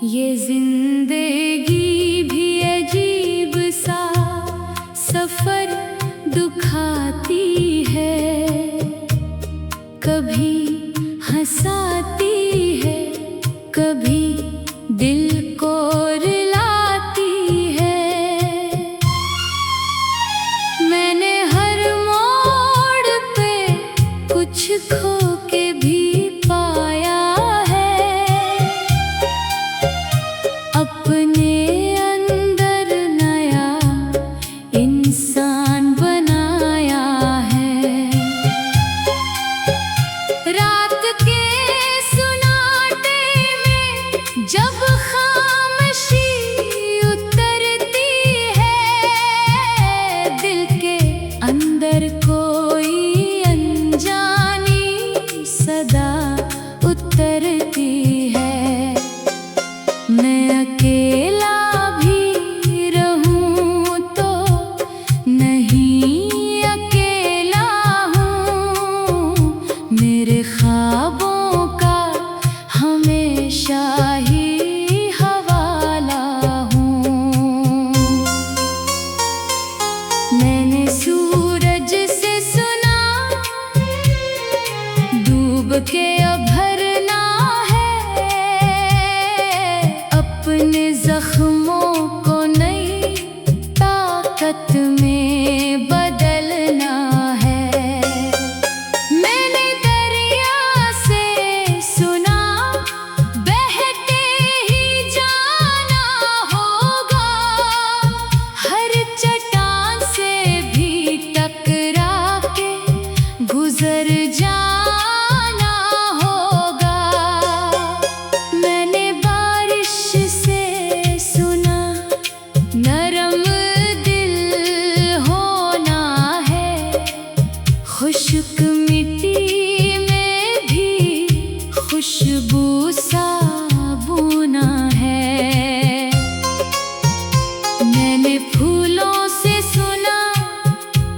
ये जिंदगी भी अजीब सा सफर दुखाती है, कभी हंसाती है, कभी दिल को रुलाती है। मैंने हर मोड़ पे कुछ खो के भी पाया है, अपने अंदर नया इंसान बनाया है। रात के सुनाटे में जब खामोशी उतरती है, दिल के अंदर कोई अनजानी सदा उतरती है। मैं अकेला भी रहूं तो नहीं अकेला हूँ, मेरे ख्वाबों का हमेशा ही हवाला हूँ। मैंने सूरज से सुना डूब के अभरना है, अपने जख्मों को नई ताकत में बदलना है। मैंने दरिया से सुना बहते ही जाना होगा, हर चट्टान से भी टकरा के गुजर जाना होगा। मैंने बारिश से सुना नरम दिल होना है, खुश्क मिट्टी में भी खुशबू सा बूना है। मैंने फूलों से सुना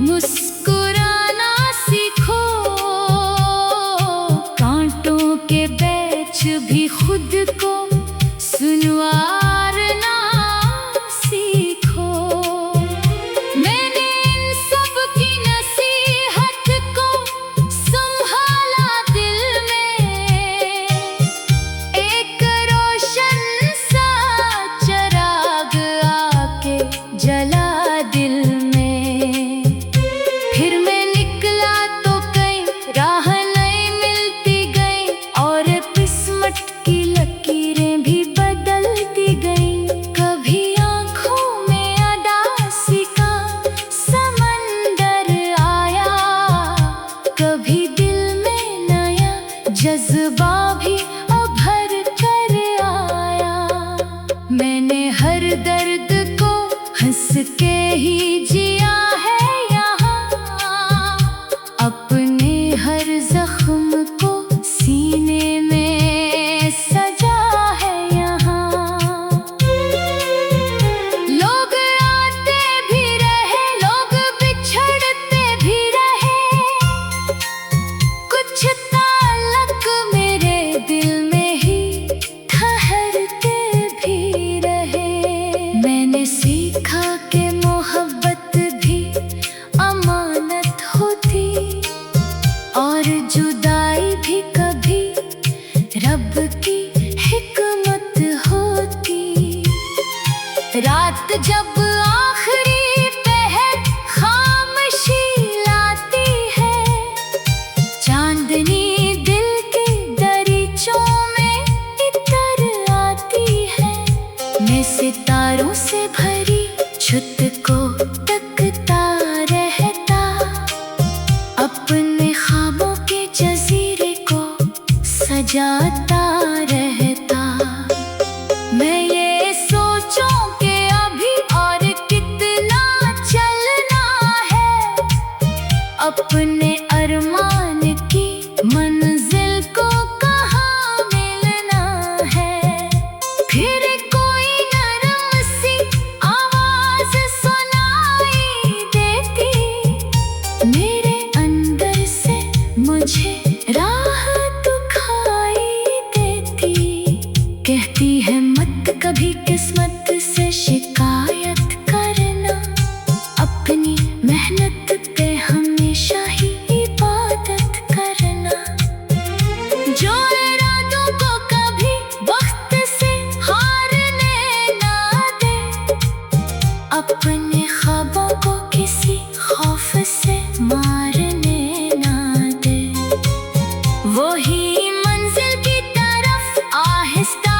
मुस्कुराना सीखो, कांटों के बैच भी खुद को सुनवारना सीखो। मैंने इन सब की नसीहत को संभाला दिल में, एक रोशन सा चिराग आके जला दिल में। फिर मैं निकला तो कई राह नई मिलती गई, और किस्मत की लकीरें भी बदलती गई। कभी आँखों में अदासी का समंदर आया, कभी दिल में नया जज्बा भी उभर कर आया। मैंने हर दर्द को हंस के ही जिया है यहाँ, अपने हर जख्म को सीने में सजा है यहाँ। लोग आते भी रहे, लोग बिछड़ते भी रहे, कुछ ताल्लुक मेरे दिल में ही ठहरते भी रहे। मैंने सीखा कि मोहब्बत भी अमानत होती, और जुदाई भी कभी रब की हिकमत होती। रात जब आखिरी पहर खामोशी लाती है, चांदनी दिल के दरीचों में इतर आती है। मैं सितारों से भरी छुत को तकता रहता, अपने ख्वाबों के जजीरे को सजाता रहता। मैं ये सोचूं कि अभी और कितना चलना है, अपने अरमान की मंजिल को कहाँ मिलना है। फिर कोई नरम सी आवाज सुनाई देती, मेरे अंदर से मुझे राह दिखाई देती, कहती है मत कभी किस्मत से शिकायत करना, अपनी मेहनत पे हमेशा ही इबादत करना। जो इरादों को कभी वक्त से हारने ना दे, अपने ख्वाबों को किसी खौफ से मारने ना दे, वही मंजिल की तरफ आहिस्ता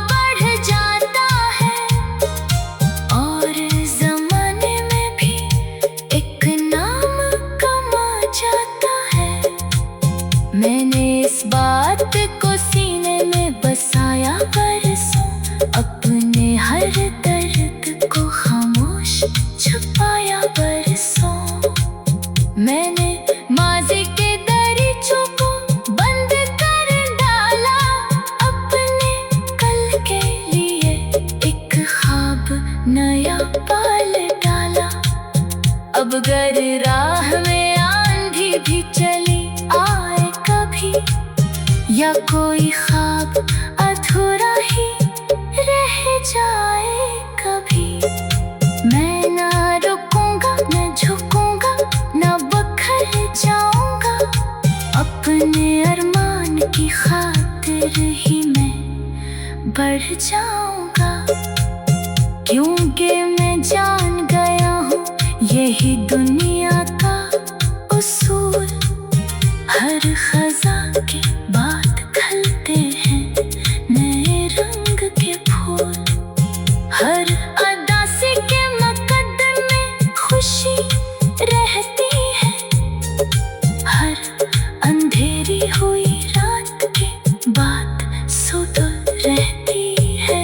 बढ़ जाता है और ज़माने में भी एक नाम कमा जाता है। मैंने इस बात को सीने में बसाया बरसों, अपने हर दर्द को खामोश छुपाया बरसों। मैंने माज़ी के दरीचों को बंद कर डाला, अपने कल के लिए एक ख्वाब नया पाल डाला। अब अगर राह में आंधी भी चली आए कभी, या कोई ख्वाब अधूरा ही रह जाए कभी, मैं ना रुकूंगा, न झुकूंगा, न बखर जाऊंगा। अपने अरमान की खातिर ही मैं बढ़ जाऊंगा, क्योंकि मैं जान गया हूँ यही दुनिया का उसूल। हर खज़ा के बाद खिलते हैं नए रंग के फूल, हर अदासी के मुकद्दमे खुशी रहती है, हर अंधेरी हुई रात के बाद सुबह रहती है।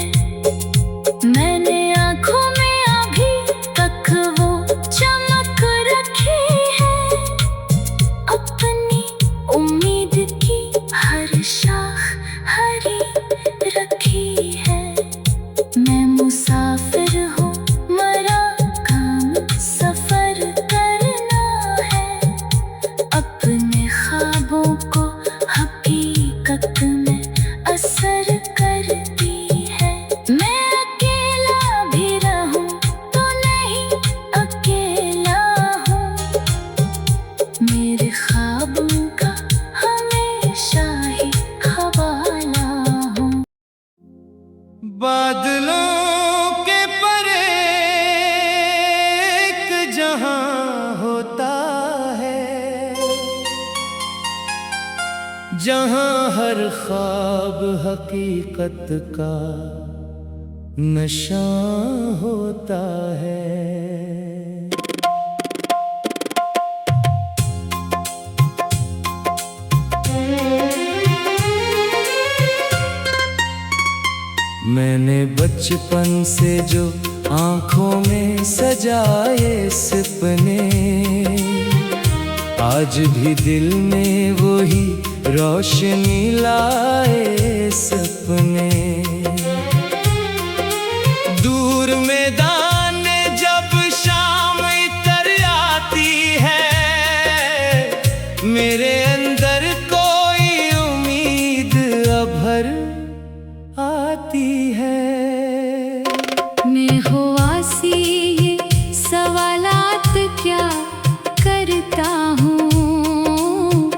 मैंने आँखों में अभी तक वो चमक रखी है, अपनी उम्मीद की हर शाख हरी रखी है। मैं मुसाफिर हूँ, मरा काम सफर करना है, अपने ख्वाबों को हकीकत में असर करती है। मैं अकेला भी रहूँ तो नहीं अकेला हूँ, मेरे ख्वाबों का हमेशा ही हवाला हूँ। बादलों के परे एक जहां होता है, जहां हर ख्वाब हकीकत का नशा होता है। मैंने बचपन से जो आँखों में सजाए सपने, आज भी दिल में वही रोशनी लाए सपने। दूर मैदान में जब शाम इतर आती है, मेरे अंदर कोई उम्मीद अभर आती है। मैं हुआसी ये सवालात क्या करता हूँ,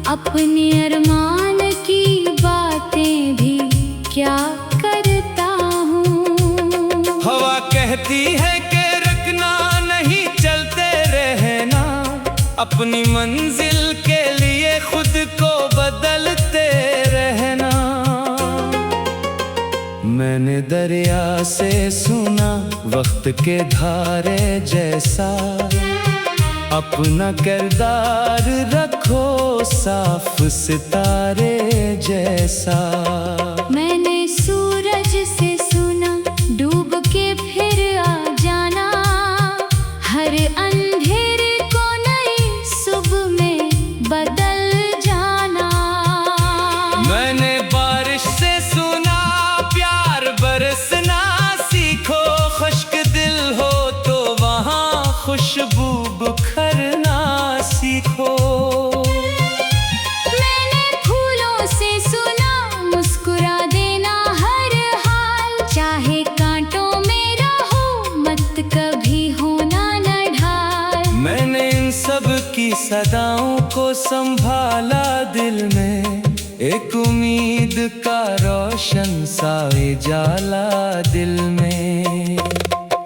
अपने अरमान की बातें भी क्या करता हूँ। हवा कहती है कि रखना नहीं, चलते रहना, अपनी मंजिल के लिए खुद को बदलते रहना। मैंने दरिया से सुना वक्त के धारे जैसा, अपना किरदार रखो साफ सितारे जैसा। मैंने सूरज से सुना डूब के फिर आ जाना, हर अंधेरे को नई सुबह में बदल जाना। मैंने बारिश से सुना प्यार बरसना सीखो, खुश्क दिल हो तो वहाँ खुशबू बुखरना सीखो। मैंने फूलों से सुना मुस्कुरा देना, सदाओं को संभाला दिल में, एक उम्मीद का रोशन सा जाला दिल में।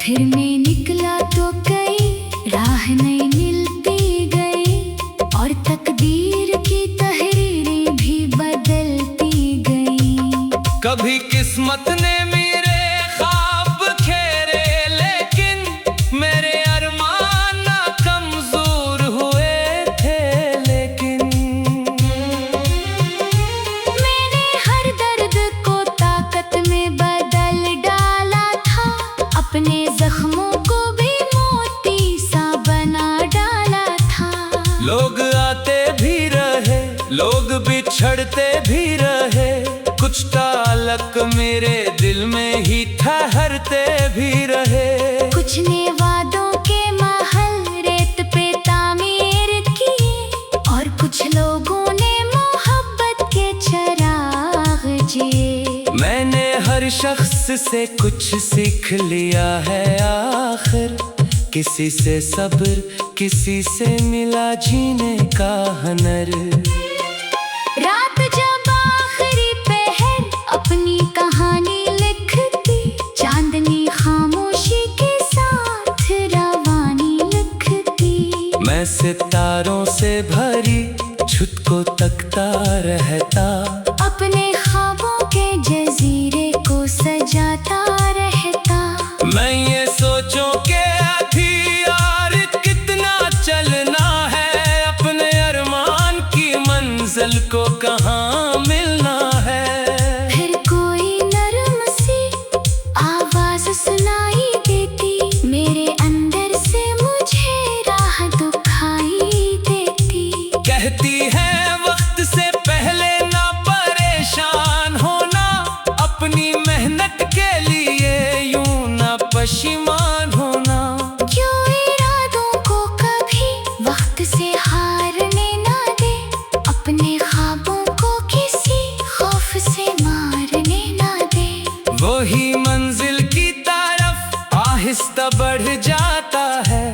फिर मैं निकला तो कई राह नहीं मिलती गई, और तकदीर की तहरीरें भी बदलती गई। कभी किस्मत ने मेरे ख्वाब खेरे, लेकिन मेरे अरमान ना कमजोर हुए थे। लेकिन मैंने हर दर्द को ताकत में बदल डाला था, अपने जख्मों को भी मोती सा बना डाला था। लोग आते भी रहे, लोग बिछड़ते भी रहे, कुछ ताल्लुक मेरे दिल में ही ठहरते भी रहे। कुछ ने वादों के महल रेत पे तामीर किए, और कुछ लोगों ने मोहब्बत के चराग जिए। मैंने हर शख्स से कुछ सीख लिया है आखिर, किसी से सब्र, किसी से मिला जीने का हुनर। रात जब आखिरी पहर अपनी कहानी लिखती, चांदनी खामोशी के साथ रवानी लिखती। मैं सितारों से भरी छुत को तकता रहता, अपने ख्वाबों के जजीरे को सजाता रहता। मैं ये सोचूं के हथियार कितना चलना है, अपने अरमान की मंजिल को कहाँ मिलना है। फिर कोई नरम सी आवाज सुनाई देती, मेरे अंदर से मुझे राह दिखाई देती। कहती है वक्त से पहले ना परेशान होना, अपनी मेहनत के लिए यूं ना परेशान होना। क्यों इरादों को कभी वक्त से हारने ना दे, अपने ख्वाबों को किसी खौफ से मारने ना दे। वही मंजिल की तरफ आहिस्ता बढ़ जाता है,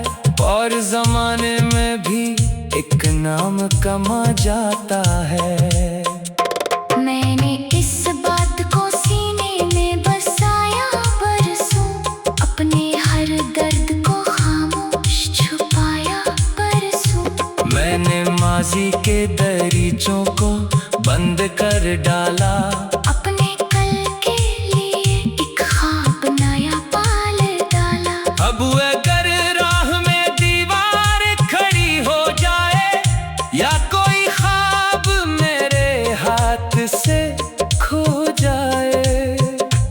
और जमाने में भी एक नाम कमा जाता है। मैंने इस बात को सीने में बसाया बरसों, अपने हर दर्द को खामोश छुपाया बरसों। मैंने माजी के दरीचों को बंद कर डाला, अपने कल के लिए एक ख्वाब नया पाल डाला। अब अगर राह में दीवार खड़ी हो जाए, या कोई ख्वाब मेरे हाथ से खो जाए,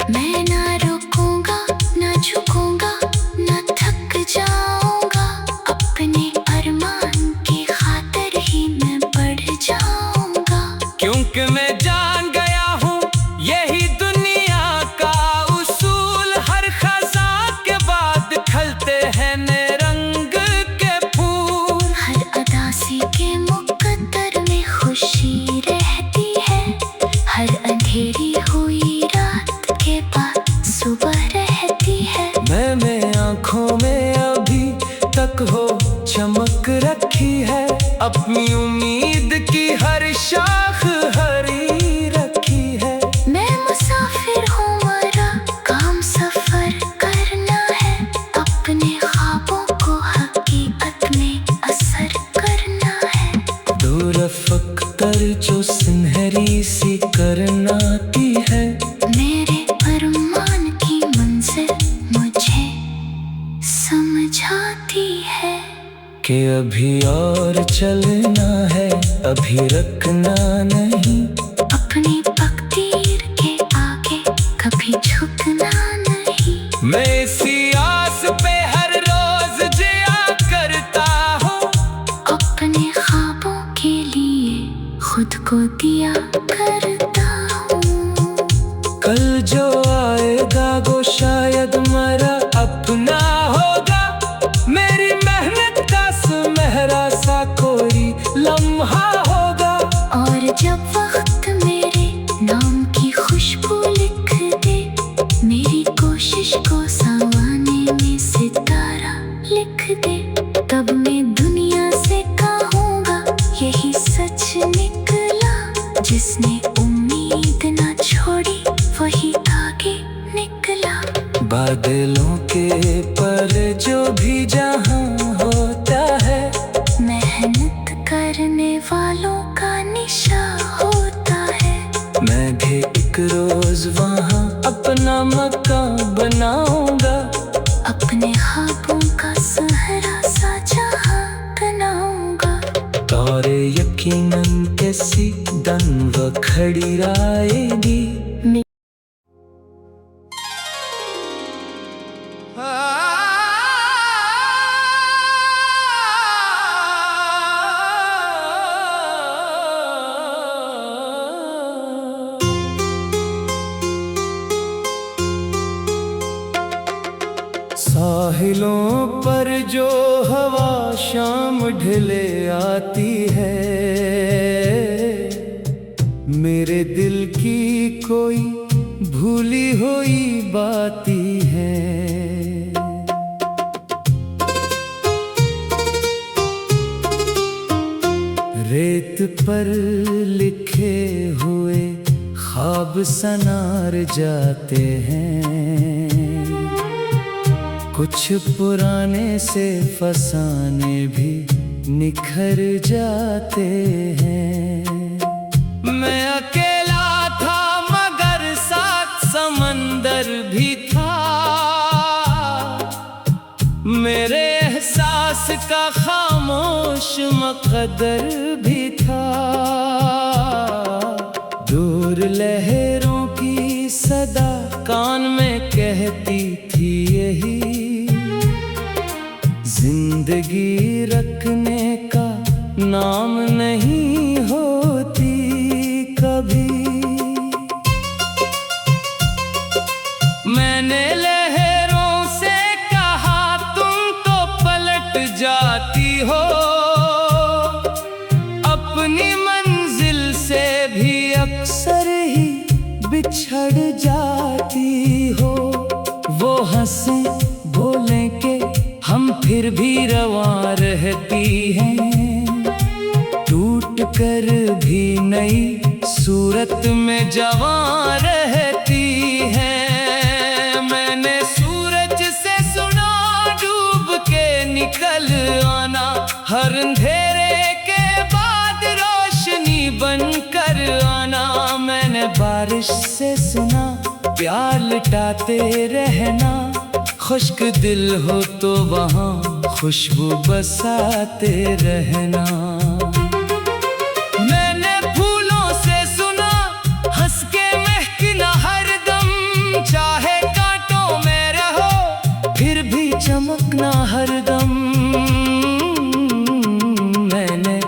मैं ना रुकूंगा, ना झुकूंगा, ना थक जाऊंगा। अपने अरमान की खातिर ही मैं बढ़ जाऊंगा। क्योंकि मैं जान गया हूँ यही दुनिया का उसूल, हर खज़ां के बाद खलते हैं नए रंग के फूल। हर अदासी के मुकद्दर में खुशी रहती है, हर अंधेरी हुई रात के बाद सुबह रहती है। मैंने आँखों में अभी तक हो चमक रखी है, अपनी उम्मीद की हर शाख हरी रखी है। मैं मुसाफिर हूँ, मेरा काम सफर करना है, अपने ख्वाबों को हकीकत में असर करना है। दूर फख्तर जो सुनहरी सी करनाती है, मेरे अरमान की मंजिल मुझे समझाती है। कि अभी और चलना है, अभी रखना नहीं, अपनी तकदीर के आगे कभी झुकना नहीं। मैं इसी आस पे हर रोज जिया करता हूँ, अपने ख्वाबों के लिए खुद को दिया करता हूँ। कल जो आएगा वो शायद मेरा अपना होगा, मेरी मेहनत का सुनहरा सा कोई लम्हा होगा। और जब वक्त मेरे नाम की खुशबू लिख दे, मेरी कोशिश को संवारने में सितारा लिख दे, तब मैं दुनिया से कहूँ बादलों के पर जो भी जहां होता है, मेहनत करने वालों का निशा होता है। मैं भी एक रोज वहां अपना मकान बनाऊंगा, अपने ख्वाबों का सुनहरा सा जहां बनाऊंगा। और यकीनन किसी दिन वो खड़ी आएगी। साहिलों पर जो हवा शाम ढले आती है, मेरे दिल की कोई भूली हुई बाती है। रेत पर लिखे हुए ख्वाब सनार जाते हैं, कुछ पुराने से फसाने भी निखर जाते हैं। मैं अकेला था मगर साथ समंदर भी था, मेरे एहसास का खामोश मकदर भी था। दूर लहरों की सदा कान में कहती थी यही, जिंदगी रखने का नाम नहीं होती कभी। मैंने लहरों से कहा तुम तो पलट जाती हो, अपनी मंजिल से भी अक्सर ही बिछड़ जाती हो। वो हंसे बोले के हम फिर भी रवां रहती हैं, टूट कर भी नई सूरत में जवां रहती हैं। मैंने सूरज से सुना डूब के निकल आना, हर अंधेरे के बाद रोशनी बनकर आना। मैंने बारिश से सुना प्यार लुटाते रहना, खुश्क दिल हो तो वहाँ खुशबू बसाते रहना। मैंने फूलों से सुना हंस के महकना हरदम, चाहे कांटों में रहो फिर भी चमकना हरदम। मैंने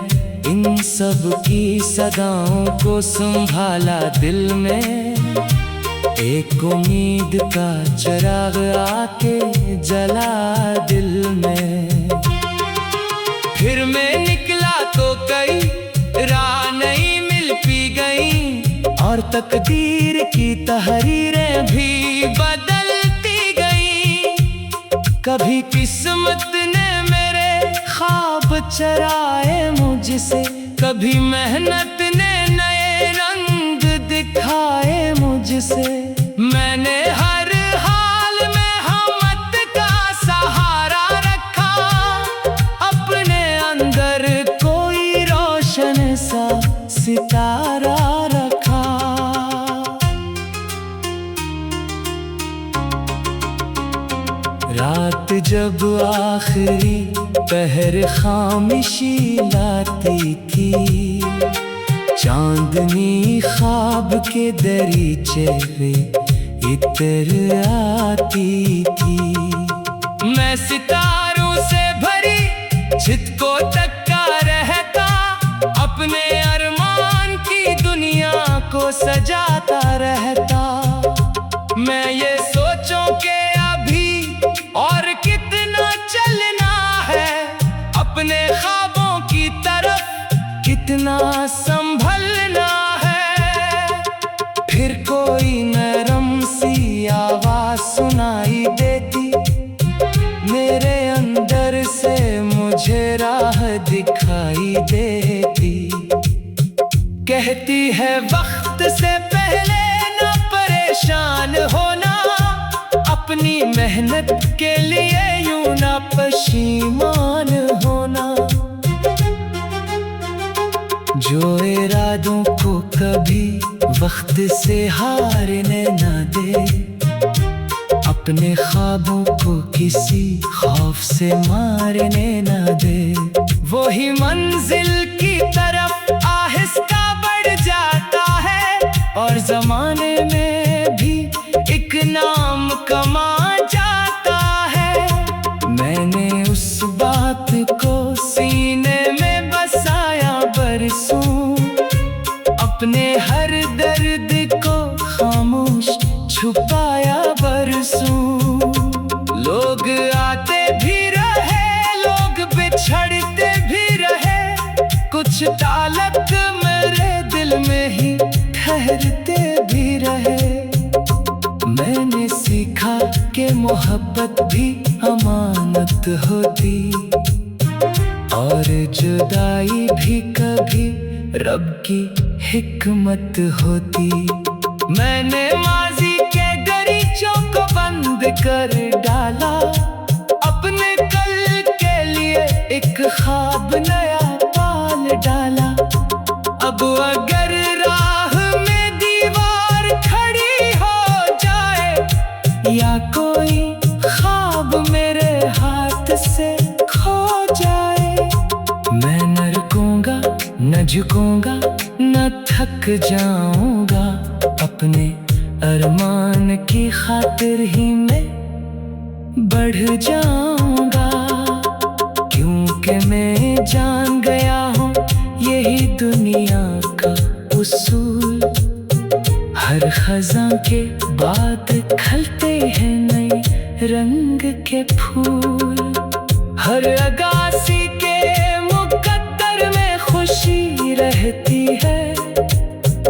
इन सब की सदाओं को संभाला दिल में, एक उम्मीद का चिराग आके जला दिल में। फिर मैं निकला तो कई राह नहीं मिल पी गई, और तकदीर की तहरीरें भी बदलती गई। कभी किस्मत ने मेरे ख्वाब चराए मुझसे, कभी मेहनत ने नए रंग दिखाए मुझसे। मैंने हर हाल में हिम्मत का सहारा रखा, अपने अंदर कोई रोशन सा सितारा रखा। रात जब आखिरी पहर खामोशी लाती थी, चांदनी ख्वाब के दरीचे पे इतर आती थी। मैं सितारों से भरी छित को तक्का रहता, अपने अरमान की दुनिया को सजाता रहता। मैं ये सोचूं कि अभी और कितना चलना है, अपने ख्वाबों की तरफ कितना संभलना है। फिर कोई नरम सी आवाज सुनाई देती, मेरे अंदर से मुझे राह दिखाई देती। कहती है वक्त से पहले न परेशान होना, अपनी मेहनत के लिए यूं ना पशीमान होना। जो इरादों को कभी वक्त से हारने ना दे, अपने ख्वाबों को किसी खौफ से मारने ना दे, वो ही मंजिल की तरफ आहिस्ता बढ़ जाता है और जमाने में भी एक नाम कमा जाता है। मैंने उस बात को सीने में बसाया बरसों, अपने हर दर्द को खामोश छुपाया बरसों। लोग आते भी रहे, लोग बिछड़ते भी रहे, कुछ ताल्लुक मेरे दिल में ही ठहरते भी रहे। मैंने सीखा कि मोहब्बत भी अमानत होती और जुदाई भी कभी रब की हिकमत होती। मैंने माजी के दरीचों को बंद कर डाला, अपने कल के लिए एक ख्वाब नया पाल डाला। अब अगर राह में दीवार खड़ी हो जाए या कोई ख्वाब मेरे हाथ से खो जाए, मैं न रुकूंगा न झुकूंगा न थक जाऊंगा, अपने अरमान की खातिर ही मैं बढ़ जाऊंगा। क्योंकि मैं जान गया हूँ यही दुनिया का उसूल, हर खज़ां के बाद खिलते हैं नए रंग के फूल। हर अगासी के मुकद्दर में खुशी रहती है,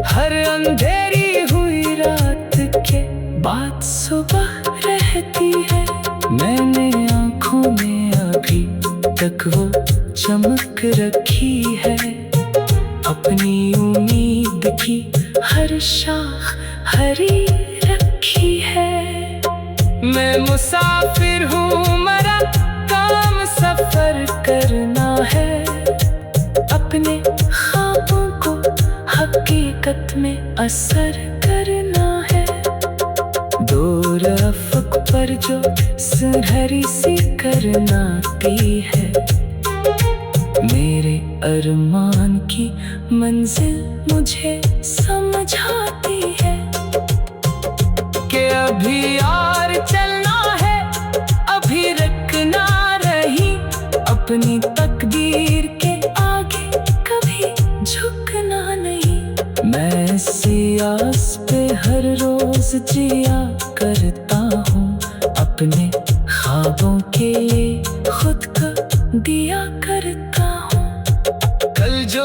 हर अंधेरी हुई रात के बाद सुबह रहती है। मैंने आँखों में अभी तक वो चमक रखी है, अपनी उम्मीद की हर शाख हरी रखी है। मैं मुसाफिर हूँ, मेरा काम सफर करना है, अपने ख्वाबों को हकीकत में असर करना है। दो रफ़्क़ पर जो सुनहरी सी करनाती है, मेरे अरमान की मंजिल मुझे समझाती है कि अभी और चलना है, अभी रुकना नहीं, अपनी तकदीर के आगे कभी झुकना नहीं। मैं सियास पे हर रोज जिया करता हूँ, अपने ख्वाबों के लिए खुद को दिया करता हूँ। कल जो